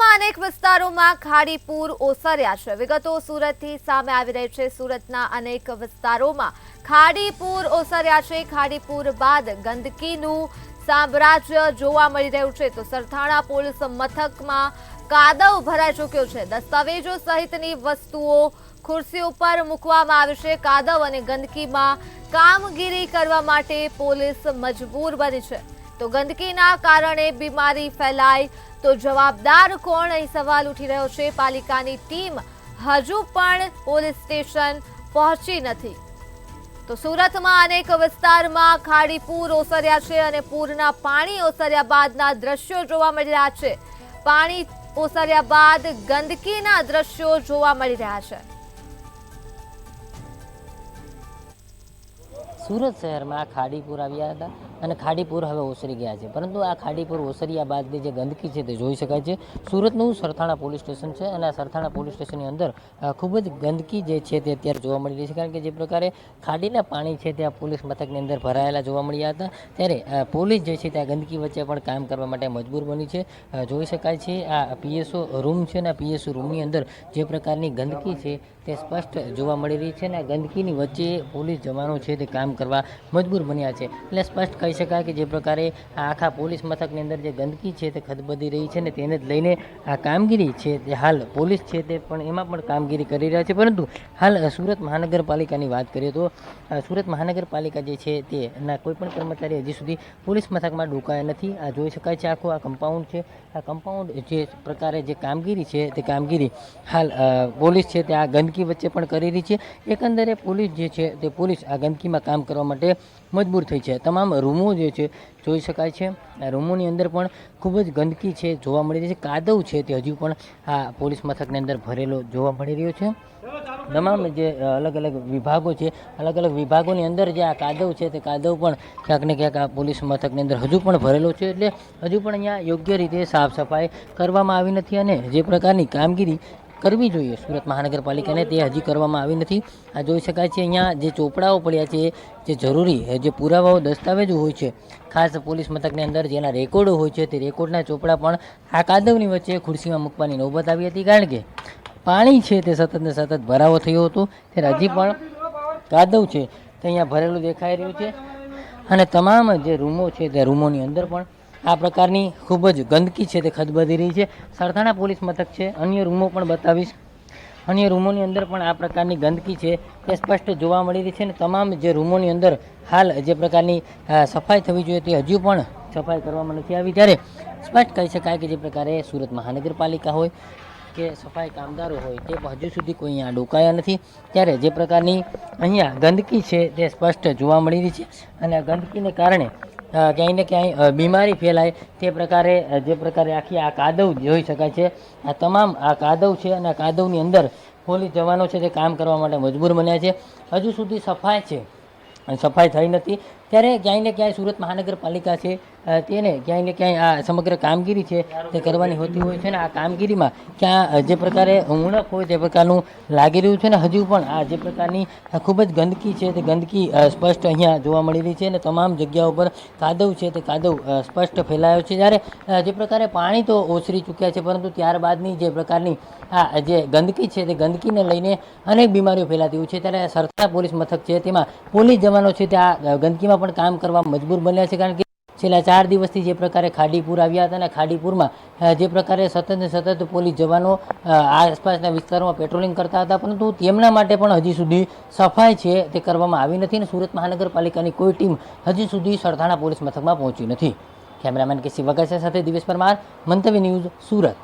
સુરતમાં અનેક વિસ્તારોમાં ખાડી પૂર ઓસર્યા છે। વિગતો સુરતથી સામે આવી રહી છે। સુરતના અનેક વિસ્તારોમાં ખાડી પૂર ઓસર્યા છે। ખાડી પૂર બાદ ગંદકીનું સામ્રાજ્ય જોવા મળી રહ્યું છે। તો સરથાણા પોલીસ મથકમાં કાદવ ભરાઈ ચૂક્યો છે। દસ્તાવેજો સહિતની વસ્તુઓ ખુરશી ઉપર મૂકવામાં આવી છે। કાદવ અને ગંદકીમાં કામગીરી કરવા માટે પોલીસ મજબૂર બની છે। તો ગંદકીના કારણે બીમારી ફેલાય તો જવાબદાર કોણ, અહીં સવાલ ઉઠી રહ્યો છે। પાલિકાની ટીમ હજુ પણ પોલીસ સ્ટેશન પહોંચી નથી। તો સુરતમાં અનેક વિસ્તારમાં ખાડી પૂર ઓસર્યા છે અને પૂરના પાણી ઓસર્યા બાદના દ્રશ્યો જોવા મળી રહ્યા છે। પાણી ઓસર્યા બાદ ગંદકીના દ્રશ્યો જોવા મળી રહ્યા છે। સુરત શહેરમાં ખાડીપુર આવ્યા હતા અને ખાડીપુર હવે ઓસરી ગયા છે, પરંતુ આ ખાડીપુર ઓસર્યા બાદની જે ગંદકી છે તે જોઈ શકાય છે। સુરતનું સરથાણા પોલીસ સ્ટેશન છે અને આ સરથાણા પોલીસ સ્ટેશનની અંદર ખૂબ જ ગંદકી જે છે તે અત્યારે જોવા મળી રહી છે, કારણ કે જે પ્રકારે ખાડીના પાણી છે તે આ પોલીસ મથકની અંદર ભરાયેલા જોવા મળ્યા હતા, ત્યારે પોલીસ જે છે તે આ ગંદકી વચ્ચે પણ કામ કરવા માટે મજબૂર બની છે। જોઈ શકાય છે આ પીએસઓ રૂમ છે અને આ પીએસઓ રૂમની અંદર જે પ્રકારની ગંદકી છે તે સ્પષ્ટ જોવા મળી રહી છે અને આ ગંદકીની વચ્ચે પોલીસ જવાનો છે તે કામ કરવા મજબૂર બન્યા છે। એટલે સ્પષ્ટ કહી શકાય કે જે પ્રકારે આ આખા પોલીસ મથકની અંદર જે ગંદકી છે તે ખદબદી રહી છે ને તેને જ લઈને આ કામગીરી છે તે હાલ પોલીસ છે તે પણ એમાં પણ કામગીરી કરી રહ્યા છે। પરંતુ હાલ સુરત મહાનગરપાલિકાની વાત કરીએ તો સુરત મહાનગરપાલિકા જે છે તેના કોઈ પણ કર્મચારી હજી સુધી પોલીસ મથકમાં ડોકાયા નથી। આ જોઈ શકાય છે આખું આ કમ્પાઉન્ડ છે। આ કમ્પાઉન્ડ જે પ્રકારે જે કામગીરી છે તે કામગીરી હાલ પોલીસ છે તે આ ગંદકી વચ્ચે પણ કરી રહી છે। એકંદરે પોલીસ જે છે તે પોલીસ આ ગંદકીમાં કામ કરવા માટે મજબૂર થઈ છે। તમામ રૂમો જે છે જોઈ શકાય છે, આ રૂમોની અંદર પણ ખૂબ જ ગંદકી છે જોવા મળી રહી છે। કાદવ છે તે હજુ પણ આ પોલીસ મથકની અંદર ભરેલો જોવા મળી રહ્યો છે। તમામ જે અલગ અલગ વિભાગો છે, અલગ અલગ વિભાગોની અંદર જે આ કાદવ છે તે કાદવ પણ ક્યાંક ને ક્યાંક આ પોલીસ મથકની અંદર હજુ પણ ભરેલો છે। એટલે હજુ પણ અહીંયા યોગ્ય રીતે સાફ સફાઈ કરવામાં આવી નથી અને જે પ્રકારની કામગીરી કરવી જોઈએ સુરત મહાનગરપાલિકાને તે હજી કરવામાં આવી નથી। આ જોઈ શકાય છે અહીંયા જે ચોપડાઓ પડ્યા છે, જે જરૂરી જે પુરાવાઓ દસ્તાવેજો હોય છે, ખાસ પોલીસ મથકની અંદર જેના રેકોર્ડો હોય છે તે રેકોર્ડના ચોપડા પણ આ કાદવની વચ્ચે ખુરશીમાં મૂકવાની નોબત આવી હતી, કારણ કે પાણી છે તે સતત ને સતત ભરાવો થયો હતો। ત્યારે હજી પણ કાદવ છે તે અહીંયા ભરેલું દેખાઈ રહ્યું છે અને તમામ જે રૂમો છે તે રૂમોની અંદર પણ આ પ્રકારની ખૂબ જ ગંદકી છે તે ખદબદી રહી છે। સરથાણા પોલીસ મથક છે, અન્ય રૂમો પણ બતાવીશ। અન્ય રૂમોની અંદર પણ આ પ્રકારની ગંદકી છે તે સ્પષ્ટ જોવા મળી રહી છે અને તમામ જે રૂમોની અંદર હાલ જે પ્રકારની સફાઈ થવી જોઈએ તે હજુ પણ સફાઈ કરવામાં નથી આવી। ત્યારે સ્પષ્ટ કહી શકાય કે જે પ્રકારે સુરત મહાનગરપાલિકા હોય કે સફાઈ કામદારો હોય તે હજુ સુધી કોઈ અહીંયા ડોકાયા નથી। ત્યારે જે પ્રકારની અહીંયા ગંદકી છે તે સ્પષ્ટ જોવા મળી રહી છે અને આ ગંદકીને કારણે ક્યાંય ને ક્યાંય બીમારી ફેલાય તે પ્રકારે જે પ્રકારે આખી આ કાદવ જોઈ શકાય છે। આ તમામ આ કાદવ છે અને આ કાદવની અંદર પોલીસ જવાનો છે તે કામ કરવા માટે મજબૂર બન્યા છે। હજુ સુધી સફાઈ છે સફાઈ થઈ નથી। ત્યારે ક્યાંય ને ક્યાંય સુરત મહાનગરપાલિકા છે તેને ક્યાંય ને ક્યાંય આ સમગ્ર કામગીરી છે તે કરવાની હોતી હોય છે ને આ કામગીરીમાં ક્યાં જે પ્રકારે ઉણપ હોય તે પ્રકારનું લાગી રહ્યું છે ને હજુ પણ આ જે પ્રકારની ખૂબ જ ગંદકી છે તે ગંદકી સ્પષ્ટ અહીંયા જોવા મળી રહી છે અને તમામ જગ્યાઓ પર કાદવ છે તે કાદવ સ્પષ્ટ ફેલાયો છે। જ્યારે જે પ્રકારે પાણી તો ઓસરી ચૂક્યા છે, પરંતુ ત્યારબાદની જે પ્રકારની આ જે ગંદકી છે તે ગંદકીને લઈને અનેક બીમારીઓ ફેલાતી હોય છે। ત્યારે સરથાણા પોલીસ મથક છે તેમાં પોલીસ જવાનો છે તે આ ગંદકીમાં પણ કામ કરવા મજબૂર બન્યા છે, કારણ કે છેલ્લા 4 દિવસથી જે પ્રકારે ખાડીપુર આવ્યા હતા અને ખાડીપુરમાં જે પ્રકારે સતત ને સતત પોલીસ જવાનો આસપાસના વિસ્તારોમાં પેટ્રોલિંગ કરતા હતા, પરંતુ તેમના માટે પણ હજી સુધી સફાઈ છે તે કરવામાં આવી નથી અને સુરત મહાનગરપાલિકાની કોઈ ટીમ હજી સુધી સરથાણા પોલીસ મથકમાં પહોંચી નથી। કેમેરામેન કેસી વગાસિયા સાથે દિવેશ પરમાર, મંતવ્ય ન્યૂઝ, સુરત।